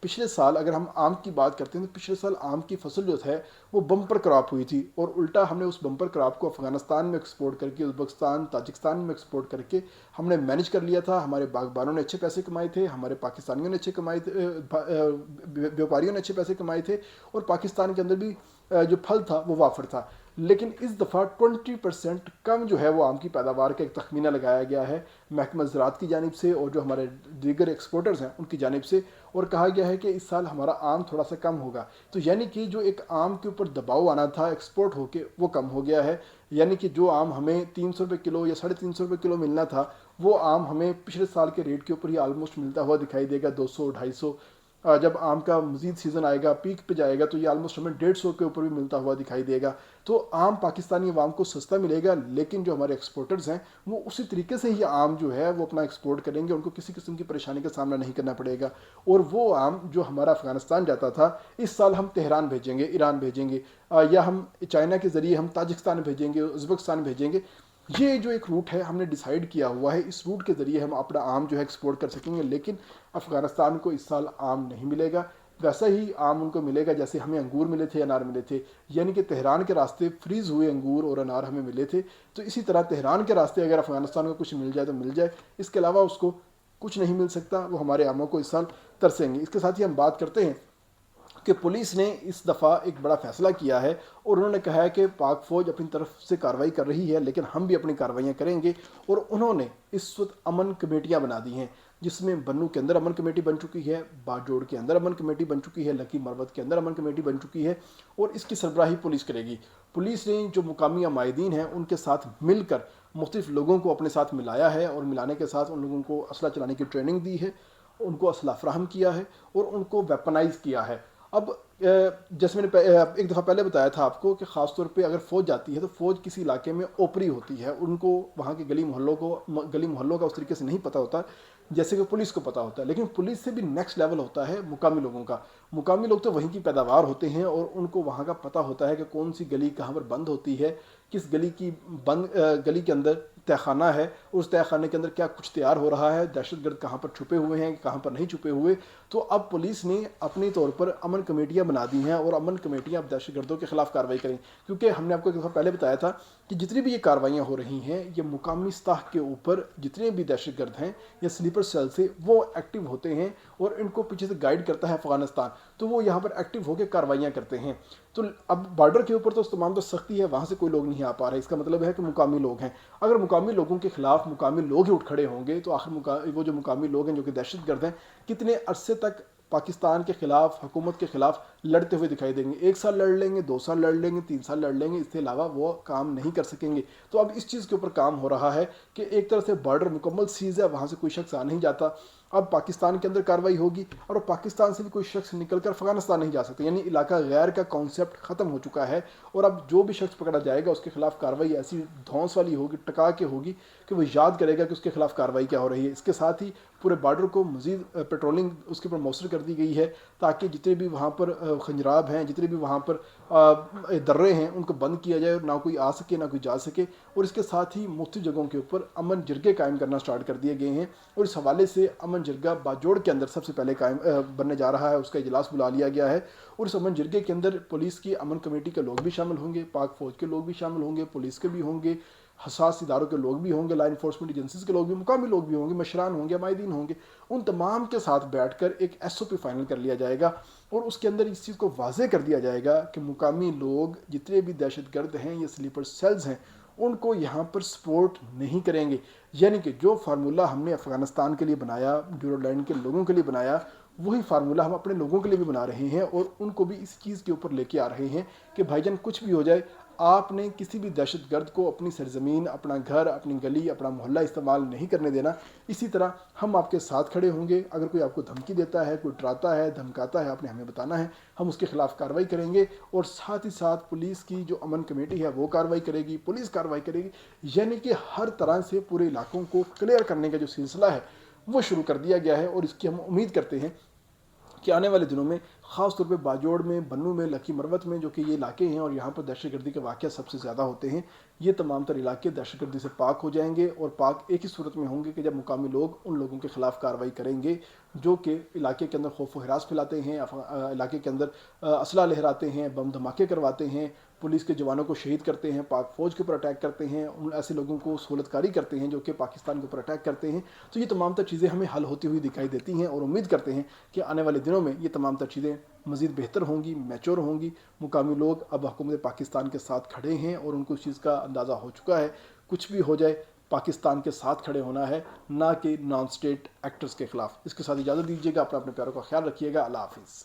پچھلے سال اگر ہم آم کی بات کرتے ہیں تو پچھلے سال آم کی فصل جو ہے وہ بمپر کراپ ہوئی تھی، اور الٹا ہم نے اس بمپر کراپ کو افغانستان میں ایکسپورٹ کر کے، ازبکستان، تاجکستان میں ایکسپورٹ کر کے ہم نے مینج کر لیا تھا. ہمارے باغبانوں نے اچھے پیسے کمائے تھے، ہمارے پاکستانیوں نے اچھے کمائے تھے، بیوپاریوں نے اچھے پیسے کمائے تھے، اور پاکستان کے اندر بھی جو پھل تھا وہ وافر تھا. لیکن اس دفعہ 20% کم جو ہے وہ آم کی پیداوار کا ایک تخمینہ لگایا گیا ہے محکمہ زراعت کی جانب سے اور جو ہمارے دیگر ایکسپورٹرز ہیں ان کی جانب سے، اور کہا گیا ہے کہ اس سال ہمارا آم تھوڑا سا کم ہوگا. تو یعنی کہ جو ایک آم کے اوپر دباؤ آنا تھا ایکسپورٹ ہو کے، وہ کم ہو گیا ہے. یعنی کہ جو آم ہمیں 300 روپے کلو یا 350 روپے کلو ملنا تھا، وہ آم ہمیں پچھلے سال کے ریٹ کے اوپر ہی آلموسٹ ملتا ہوا دکھائی دے گا، 200 250. جب آم کا مزید سیزن آئے گا، پیک پہ جائے گا، تو یہ آلموسٹ ہمیں 150 کے اوپر بھی ملتا ہوا دکھائی دے گا. تو آم پاکستانی عوام کو سستا ملے گا، لیکن جو ہمارے ایکسپورٹرز ہیں وہ اسی طریقے سے ہی آم جو ہے وہ اپنا ایکسپورٹ کریں گے، ان کو کسی قسم کی پریشانی کا سامنا نہیں کرنا پڑے گا. اور وہ آم جو ہمارا افغانستان جاتا تھا، اس سال ہم تہران بھیجیں گے، ایران بھیجیں گے، یا ہم چائنا کے ذریعے ہم تاجکستان بھیجیں گے، ازبکستان بھیجیں گے. یہ جو ایک روٹ ہے ہم نے ڈیسائیڈ کیا ہوا ہے، اس روٹ کے ذریعے ہم اپنا آم جو ہے ایکسپورٹ کر سکیں گے. لیکن افغانستان کو اس سال آم نہیں ملے گا، ویسا ہی آم ان کو ملے گا جیسے ہمیں انگور ملے تھے، انار ملے تھے. یعنی کہ تہران کے راستے فریز ہوئے انگور اور انار ہمیں ملے تھے، تو اسی طرح تہران کے راستے اگر افغانستان کو کچھ مل جائے تو مل جائے، اس کے علاوہ اس کو کچھ نہیں مل سکتا. وہ ہمارے آموں کو اس سال ترسیں گے. اس کے ساتھ ہی ہم بات کرتے ہیں کہ پولیس نے اس دفعہ ایک بڑا فیصلہ کیا ہے، اور انہوں نے کہا ہے کہ پاک فوج اپنی طرف سے کارروائی کر رہی ہے، لیکن ہم بھی اپنی کارروائیاں کریں گے. اور انہوں نے اس وقت امن کمیٹیاں بنا دی ہیں، جس میں بنو کے اندر امن کمیٹی بن چکی ہے، باجوڑ کے اندر امن کمیٹی بن چکی ہے، لکی مروت کے اندر امن کمیٹی بن چکی ہے، اور اس کی سربراہی پولیس کرے گی. پولیس نے جو مقامی عمائدین ہیں ان کے ساتھ مل کر مختلف لوگوں کو اپنے ساتھ ملایا ہے، اور ملانے کے ساتھ ان لوگوں کو اسلحہ چلانے کی ٹریننگ دی ہے، ان کو اسلحہ فراہم کیا ہے، اور ان کو ویپنائز کیا ہے. اب جیسے میں نے ایک دفعہ پہلے بتایا تھا آپ کو کہ خاص طور پہ اگر فوج جاتی ہے تو فوج کسی علاقے میں اوپری ہوتی ہے، ان کو وہاں کے گلی محلوں کا اس طریقے سے نہیں پتہ ہوتا جیسے کہ پولیس کو پتہ ہوتا ہے. لیکن پولیس سے بھی نیکسٹ لیول ہوتا ہے مقامی لوگوں کا. مقامی لوگ تو وہیں کی پیداوار ہوتے ہیں، اور ان کو وہاں کا پتہ ہوتا ہے کہ کون سی گلی کہاں پر بند ہوتی ہے، کس گلی کے اندر تہ خانہ ہے، اس تہ خانے کے اندر کیا کچھ تیار ہو رہا ہے، دہشت گرد کہاں پر چھپے ہوئے ہیں، کہاں پر نہیں چھپے ہوئے. تو اب پولیس نے اپنی طور پر امن کمیٹیاں بنا دی ہیں، اور امن کمیٹیاں اب دہشت گردوں کے خلاف کارروائی کریں. کیونکہ ہم نے آپ کو ایک دفعہ پہلے بتایا تھا کہ جتنی بھی یہ کارروائیاں ہو رہی ہیں، یہ مقامی سطح کے اوپر جتنے بھی دہشت گرد ہیں یا سلیپر سیل سے وہ ایکٹیو ہوتے ہیں، اور ان کو پیچھے سے گائیڈ کرتا ہے افغانستان، تو وہ یہاں پر ایکٹیو ہو کے کارروائیاں کرتے ہیں. تو اب بارڈر کے اوپر تو تمام تو سختی ہے، وہاں سے کوئی لوگ نہیں آ پا رہے. اس کا مطلب ہے کہ مقامی لوگ ہیں. اگر مقامی لوگوں کے خلاف مقامی لوگ ہی اٹھ کھڑے ہوں گے تو آخر وہ جو مقامی لوگ ہیں جو کہ دہشت گرد ہیں، کتنے عرصے تک پاکستان کے خلاف، حکومت کے خلاف لڑتے ہوئے دکھائی دیں گے؟ 1 سال لڑ لیں گے، 2 سال لڑ لیں گے، 3 سال لڑ لیں گے، اس کے علاوہ وہ کام نہیں کر سکیں گے. تو اب اس چیز کے اوپر کام ہو رہا ہے کہ ایک طرح سے بارڈر مکمل سیز ہے، وہاں سے کوئی شخص آ نہیں جاتا. اب پاکستان کے اندر کارروائی ہوگی، اور پاکستان سے بھی کوئی شخص نکل کر افغانستان نہیں جا سکتا. یعنی علاقہ غیر کا کانسیپٹ ختم ہو چکا ہے، اور اب جو بھی شخص پکڑا جائے گا اس کے خلاف کارروائی ایسی دھونس والی ہوگی، ٹکا کے ہوگی، کہ وہ یاد کرے گا کہ اس کے خلاف کارروائی کیا ہو رہی ہے. اس کے ساتھ ہی پورے بارڈر کو مزید پیٹرولنگ اس کے اوپر موثر کر دی گئی ہے، تاکہ جتنے بھی وہاں پر خنجراب ہیں، جتنے بھی وہاں پر درے ہیں، ان کو بند کیا جائے، اور نہ کوئی آ سکے نہ کوئی جا سکے. اور اس کے ساتھ ہی مختلف جگہوں کے اوپر امن جرگے قائم کرنا سٹارٹ کر دیے گئے ہیں، اور اس حوالے سے امن جرگہ باجوڑ کے اندر سب سے پہلے قائم بننے جا رہا ہے. اس کا اجلاس بلا لیا گیا ہے، اور اس امن جرگے کے اندر پولیس کی امن کمیٹی کے لوگ بھی شامل ہوں گے، پاک فوج کے لوگ بھی شامل ہوں گے، پولیس کے بھی ہوں گے، حساس اداروں کے لوگ بھی ہوں گے، لا انفورسمنٹ ایجنسیز کے لوگ بھی، مقامی لوگ بھی ہوں گے، مشران ہوں گے، عمائدین ہوں گے. ان تمام کے ساتھ بیٹھ کر ایک ایس او پی فائنل کر لیا جائے گا، اور اس کے اندر اس چیز کو واضح کر دیا جائے گا کہ مقامی لوگ جتنے بھی دہشت گرد ہیں یا سلیپر سیلز ہیں ان کو یہاں پر سپورٹ نہیں کریں گے. یعنی کہ جو فارمولہ ہم نے افغانستان کے لیے بنایا، ڈیورلینڈ کے لوگوں کے لیے بنایا، وہی فارمولہ ہم اپنے لوگوں کے لیے بھی بنا رہے ہیں، اور ان کو بھی اس چیز کے اوپر لے کے آ رہے ہیں کہ بھائی جان کچھ بھی ہو جائے، آپ نے کسی بھی دہشت گرد کو اپنی سرزمین، اپنا گھر، اپنی گلی، اپنا محلہ استعمال نہیں کرنے دینا. اسی طرح ہم آپ کے ساتھ کھڑے ہوں گے. اگر کوئی آپ کو دھمکی دیتا ہے، کوئی ڈراتا ہے، دھمکاتا ہے، آپ نے ہمیں بتانا ہے، ہم اس کے خلاف کارروائی کریں گے. اور ساتھ ہی ساتھ پولیس کی جو امن کمیٹی ہے وہ کارروائی کرے گی، پولیس کارروائی کرے گی. یعنی کہ ہر طرح سے پورے علاقوں کو کلیئر کرنے کا جو سلسلہ ہے وہ شروع کر دیا گیا ہے، اور اس کی ہم امید کرتے ہیں کہ آنے والے دنوں میں خاص طور پہ باجوڑ میں، بنوں میں، لکی مروت میں، جو کہ یہ علاقے ہیں اور یہاں پر دہشت گردی کے واقعات سب سے زیادہ ہوتے ہیں، یہ تمام تر علاقے دہشت گردی سے پاک ہو جائیں گے، اور پاک ایک ہی صورت میں ہوں گے کہ جب مقامی لوگ ان لوگوں کے خلاف کارروائی کریں گے جو کہ علاقے کے اندر خوف و ہراس پھیلاتے ہیں، علاقے کے اندر اسلحہ لہراتے ہیں، بم دھماکے کرواتے ہیں، پولیس کے جوانوں کو شہید کرتے ہیں، پاک فوج کے اوپر اٹیک کرتے ہیں، ان ایسے لوگوں کو سہولت کاری کرتے ہیں جو کہ پاکستان کے اوپر اٹیک کرتے ہیں۔ تو یہ تمام تر چیزیں ہمیں حل ہوتی ہوئی دکھائی دیتی ہیں، اور امید کرتے ہیں کہ آنے والے دنوں میں یہ تمام تر چیزیں مزید بہتر ہوں گی، میچور ہوں گی۔ مقامی لوگ اب حکومت پاکستان کے ساتھ کھڑے ہیں اور ان کو اس چیز کا اندازہ ہو چکا ہے، کچھ بھی ہو جائے پاکستان کے ساتھ کھڑے ہونا ہے، نہ کہ نان اسٹیٹ ایکٹرز کے خلاف۔ اس کے ساتھ اجازت دیجیے گا، اپنے پیاروں کا خیال رکھیے گا، اللہ حافظ۔